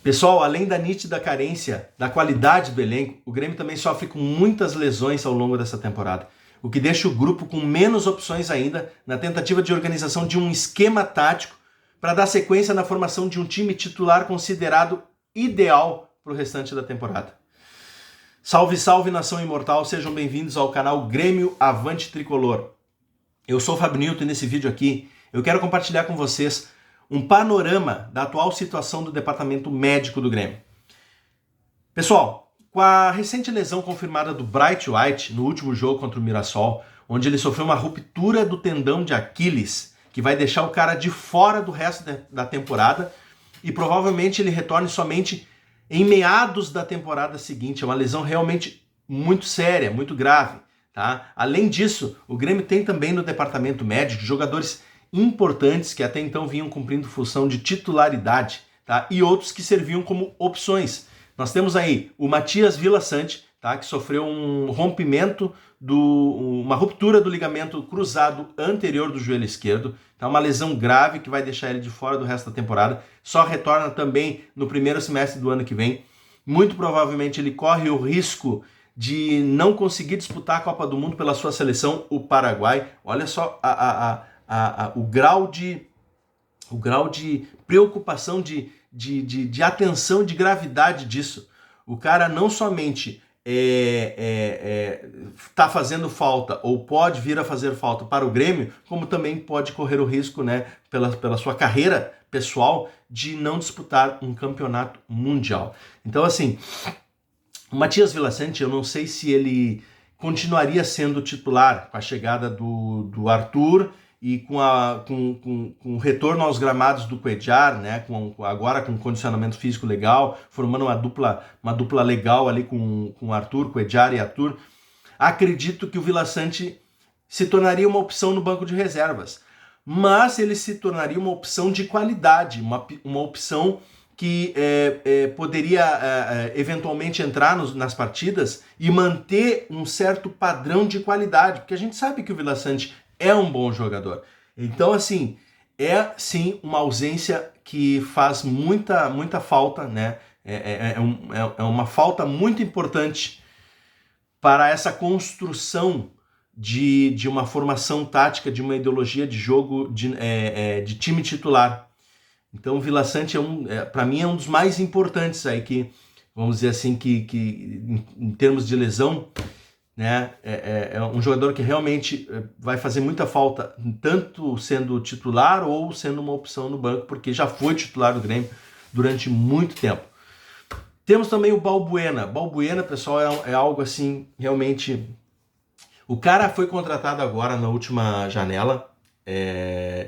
Pessoal, além da nítida carência da qualidade do elenco, o Grêmio também sofre com muitas lesões ao longo dessa temporada, o que deixa o grupo com menos opções ainda na tentativa de organização de um esquema tático para dar sequência na formação de um time titular considerado ideal para o restante da temporada. Salve, salve, nação imortal, sejam bem-vindos ao canal Grêmio Avante Tricolor. Eu sou o Fábio Newton e nesse vídeo aqui eu quero compartilhar com vocês um panorama da atual situação do departamento médico do Grêmio. Pessoal, com a recente lesão confirmada do Bright White no último jogo contra o Mirassol, onde ele sofreu uma ruptura do tendão de Aquiles, que vai deixar o cara de fora do resto da temporada e provavelmente ele retorne somente em meados da temporada seguinte. É uma lesão realmente muito séria, muito grave. Tá? Além disso, o Grêmio tem também no departamento médico jogadores importantes que até então vinham cumprindo função de titularidade, tá? E outros que serviam como opções. Nós temos aí o Matias Villasanti, tá? Que sofreu um rompimento, uma ruptura do ligamento cruzado anterior do joelho esquerdo, tá? Uma lesão grave que vai deixar ele de fora do resto da temporada, só retorna também no primeiro semestre do ano que vem. Muito provavelmente ele corre o risco de não conseguir disputar a Copa do Mundo pela sua seleção, o Paraguai. Olha só o grau de preocupação, de atenção, de gravidade disso. O cara não somente está fazendo falta ou pode vir a fazer falta para o Grêmio, como também pode correr o risco, né, pela sua carreira pessoal, de não disputar um campeonato mundial. Então, assim, o Matias Villasanti, eu não sei se ele continuaria sendo titular com a chegada do Arthur e com o retorno aos gramados do Cuéllar, né, agora com condicionamento físico legal, formando uma dupla legal ali com Arthur, Cuéllar e Arthur. Acredito que o Villasanti se tornaria uma opção no banco de reservas, mas ele se tornaria uma opção de qualidade, uma opção que poderia eventualmente entrar nas partidas e manter um certo padrão de qualidade, porque a gente sabe que o Villasanti é um bom jogador. Então, assim, é sim uma ausência que faz muita falta, né? É uma falta muito importante para essa construção de uma formação tática, de uma ideologia de jogo de time titular. Então o Villasanti para mim é um dos mais importantes aí, que vamos dizer assim, que em termos de lesão, né, é um jogador que realmente vai fazer muita falta, tanto sendo titular ou sendo uma opção no banco, porque já foi titular do Grêmio durante muito tempo. Temos também o Balbuena. Balbuena, pessoal, é algo assim, realmente... O cara foi contratado agora na última janela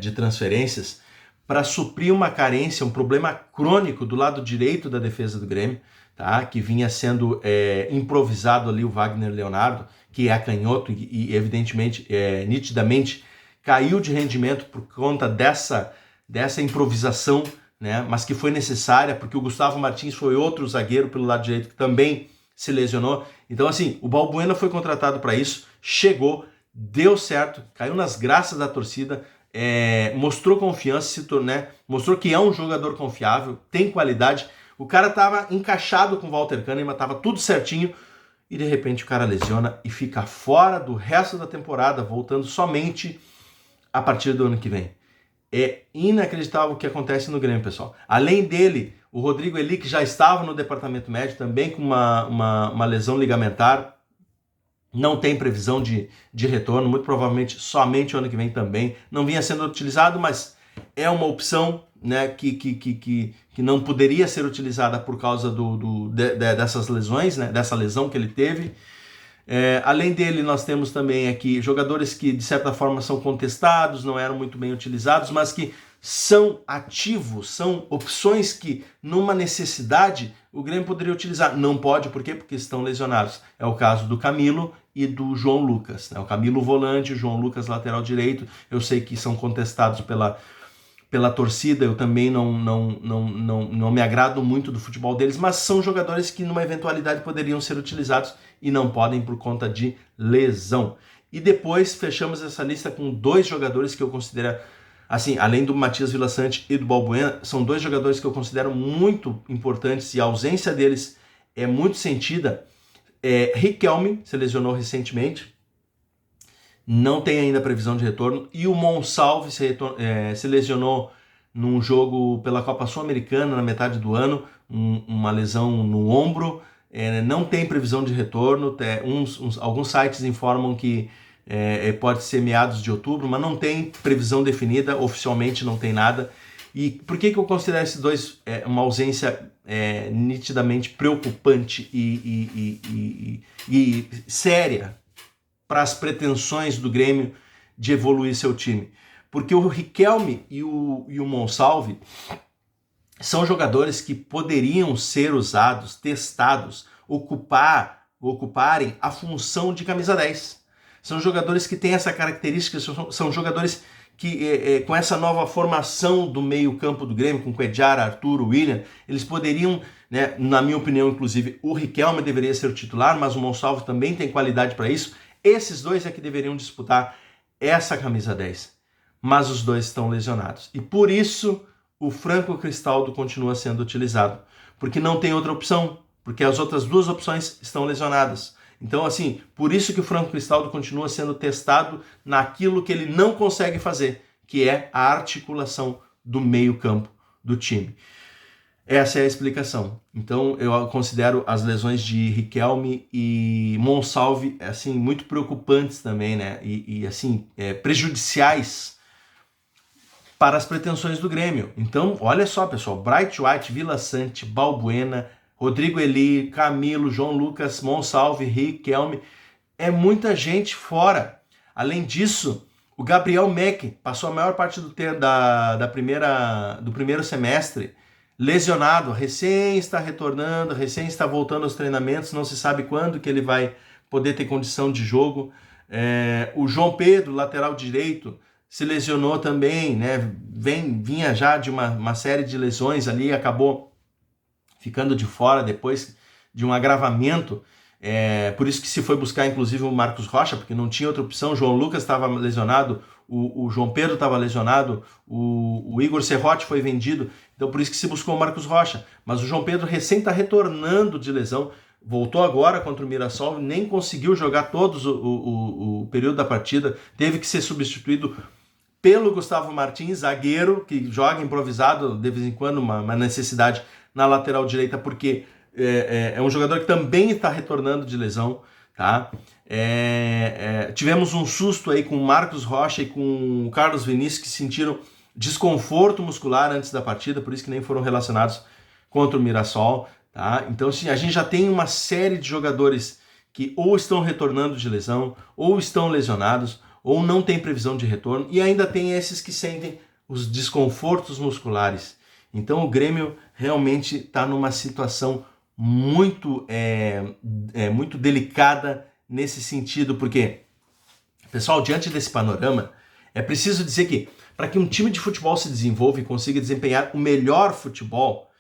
de transferências para suprir uma carência, um problema crônico do lado direito da defesa do Grêmio, tá? Que vinha sendo improvisado ali o Wagner Leonardo, que é canhoto e evidentemente, nitidamente, caiu de rendimento por conta dessa improvisação, né? Mas que foi necessária, porque o Gustavo Martins foi outro zagueiro pelo lado direito que também se lesionou. Então, assim, o Balbuena foi contratado para isso, chegou, deu certo, caiu nas graças da torcida, mostrou confiança, mostrou que é um jogador confiável, tem qualidade. O cara estava encaixado com o Walter Kahneman, estava tudo certinho, e de repente o cara lesiona e fica fora do resto da temporada, voltando somente a partir do ano que vem. É inacreditável o que acontece no Grêmio, pessoal. Além dele, o Rodrigo Eli, que já estava no departamento médico, também com uma lesão ligamentar, não tem previsão de retorno, muito provavelmente somente o ano que vem também. Não vinha sendo utilizado, mas é uma opção, né, que não poderia ser utilizada por causa dessas lesões, né, dessa lesão que ele teve. Além dele, nós temos também aqui jogadores que de certa forma são contestados, não eram muito bem utilizados, mas que são ativos, são opções que numa necessidade o Grêmio poderia utilizar. Não pode, por quê? Porque estão lesionados. É o caso do Camilo e do João Lucas, né? O Camilo volante, o João Lucas lateral direito. Eu sei que são contestados pela torcida, eu também não me agrado muito do futebol deles, mas são jogadores que numa eventualidade poderiam ser utilizados e não podem por conta de lesão. E depois fechamos essa lista com dois jogadores que eu considero assim, além do Matias Villaçante e do Balbuena, são dois jogadores que eu considero muito importantes e a ausência deles é muito sentida. Riquelme se lesionou recentemente, não tem ainda previsão de retorno, e o Monsalve se lesionou num jogo pela Copa Sul-Americana na metade do ano, uma lesão no ombro, não tem previsão de retorno, alguns sites informam que pode ser meados de outubro, mas não tem previsão definida, oficialmente não tem nada. E por que eu considero esses dois uma ausência nitidamente preocupante e séria para as pretensões do Grêmio de evoluir seu time? Porque o Riquelme e o Monsalve são jogadores que poderiam ser usados, testados, ocuparem a função de camisa 10. São jogadores que têm essa característica, são jogadores que, com essa nova formação do meio-campo do Grêmio, com Cuéllar, Arthur, William, eles poderiam, né, na minha opinião, inclusive, o Riquelme deveria ser o titular, mas o Monsalve também tem qualidade para isso. Esses dois é que deveriam disputar essa camisa 10. Mas os dois estão lesionados. E por isso o Franco Cristaldo continua sendo utilizado. Porque não tem outra opção. Porque as outras duas opções estão lesionadas. Então, assim, por isso que o Franco Cristaldo continua sendo testado naquilo que ele não consegue fazer, que é a articulação do meio-campo do time. Essa é a explicação. Então, eu considero as lesões de Riquelme e Monsalve, assim, muito preocupantes também, né? E assim, prejudiciais para as pretensões do Grêmio. Então, olha só, pessoal, Bright White, Villaçante, Balbuena, Rodrigo Eli, Camilo, João Lucas, Monsalve, Riquelme, é muita gente fora. Além disso, o Gabriel Meck passou a maior parte do primeiro semestre lesionado, recém está retornando, recém está voltando aos treinamentos, não se sabe quando que ele vai poder ter condição de jogo. O João Pedro, lateral direito, se lesionou também, né? Vinha já de uma série de lesões ali, acabou ficando de fora depois de um agravamento. Por isso que se foi buscar inclusive o Marcos Rocha, porque não tinha outra opção. O João Lucas estava lesionado, o João Pedro estava lesionado, o Igor Serrote foi vendido, então por isso que se buscou o Marcos Rocha. Mas o João Pedro recém está retornando de lesão, voltou agora contra o Mirassol, nem conseguiu jogar todos o período da partida, teve que ser substituído pelo Gustavo Martins, zagueiro, que joga improvisado de vez em quando, uma necessidade na lateral direita, porque é um jogador que também está retornando de lesão, tá? Tivemos um susto aí com o Marcos Rocha e com o Carlos Vinícius, que sentiram desconforto muscular antes da partida, por isso que nem foram relacionados contra o Mirassol, tá? Então, assim, a gente já tem uma série de jogadores que ou estão retornando de lesão, ou estão lesionados, ou não tem previsão de retorno, e ainda tem esses que sentem os desconfortos musculares. Então o Grêmio realmente está numa situação muito delicada nesse sentido, porque, pessoal, diante desse panorama, é preciso dizer que para que um time de futebol se desenvolva e consiga desempenhar o melhor futebol,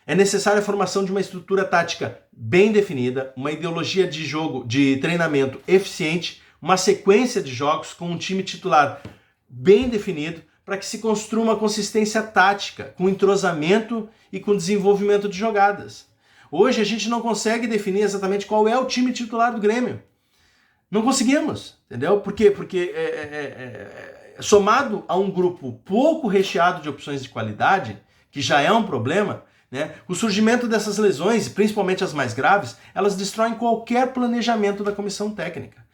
é necessária a formação de uma estrutura tática bem definida, uma ideologia de jogo, de treinamento eficiente, uma sequência de jogos com um time titular bem definido, para que se construa uma consistência tática, com entrosamento e com desenvolvimento de jogadas. Hoje a gente não consegue definir exatamente qual é o time titular do Grêmio. Não conseguimos, entendeu? Porque somado a um grupo pouco recheado de opções de qualidade, que já é um problema, né? O surgimento dessas lesões, principalmente as mais graves, elas destroem qualquer planejamento da comissão técnica.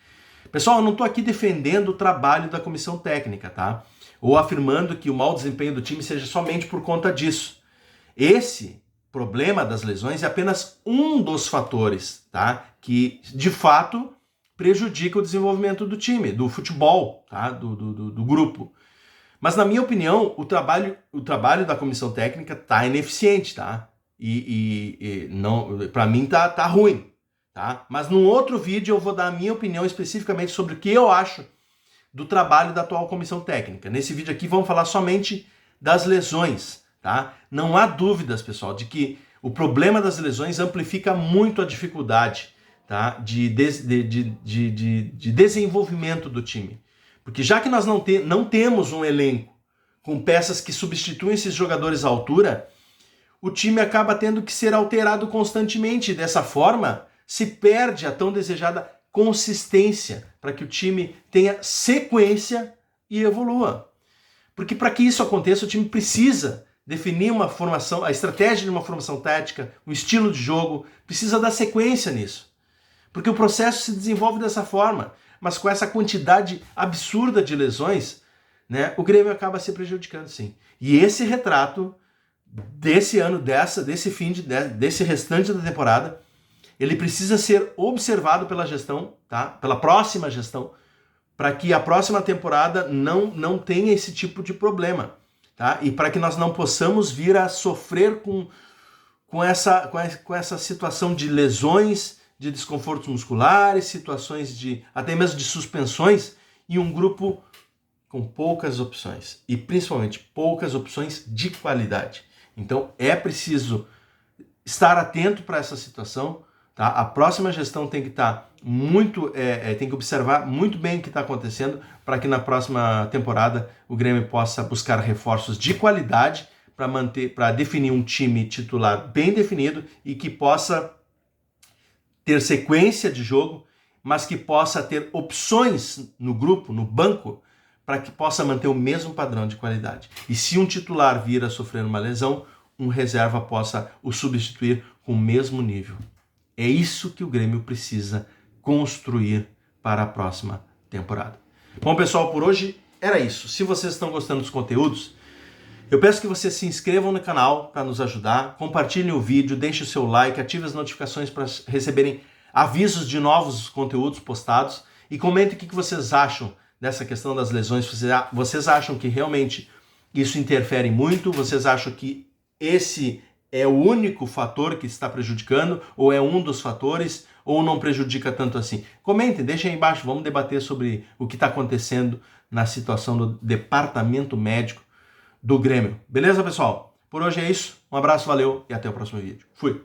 Pessoal, eu não estou aqui defendendo o trabalho da comissão técnica, tá? Ou afirmando que o mau desempenho do time seja somente por conta disso. Esse problema das lesões é apenas um dos fatores, tá? Que, de fato, prejudica o desenvolvimento do time, do futebol, tá? do grupo. Mas, na minha opinião, o trabalho da comissão técnica tá ineficiente, tá? Para mim tá ruim, tá? Mas num outro vídeo eu vou dar a minha opinião especificamente sobre o que eu acho do trabalho da atual comissão técnica. Nesse vídeo aqui vamos falar somente das lesões, tá? Não há dúvidas, pessoal, de que o problema das lesões amplifica muito a dificuldade, tá? de desenvolvimento do time. Porque já que nós não temos um elenco com peças que substituem esses jogadores à altura, o time acaba tendo que ser alterado constantemente. Dessa forma, se perde a tão desejada consistência para que o time tenha sequência e evolua. Porque para que isso aconteça, o time precisa definir uma formação, a estratégia de uma formação tática, um estilo de jogo, precisa dar sequência nisso. Porque o processo se desenvolve dessa forma, mas com essa quantidade absurda de lesões, né, o Grêmio acaba se prejudicando, sim. E esse retrato desse ano, desse restante da temporada, ele precisa ser observado pela gestão, tá? Pela próxima gestão, para que a próxima temporada não tenha esse tipo de problema, tá? E para que nós não possamos vir a sofrer com essa situação de lesões, de desconfortos musculares, situações até mesmo de suspensões, e um grupo com poucas opções, e principalmente poucas opções de qualidade. Então é preciso estar atento para essa situação, tá? A próxima gestão tem que estar tem que observar muito bem o que está acontecendo, para que na próxima temporada o Grêmio possa buscar reforços de qualidade para definir um time titular bem definido e que possa ter sequência de jogo, mas que possa ter opções no grupo, no banco, para que possa manter o mesmo padrão de qualidade. E se um titular vir a sofrer uma lesão, um reserva possa o substituir com o mesmo nível. É isso que o Grêmio precisa construir para a próxima temporada. Bom, pessoal, por hoje era isso. Se vocês estão gostando dos conteúdos, eu peço que vocês se inscrevam no canal para nos ajudar, compartilhem o vídeo, deixem o seu like, ativem as notificações para receberem avisos de novos conteúdos postados e comentem o que vocês acham dessa questão das lesões. Vocês acham que realmente isso interfere muito? Vocês acham que esse é o único fator que está prejudicando, ou é um dos fatores, ou não prejudica tanto assim? Comentem, deixem aí embaixo, vamos debater sobre o que está acontecendo na situação do departamento médico do Grêmio. Beleza, pessoal? Por hoje é isso. Um abraço, valeu e até o próximo vídeo. Fui!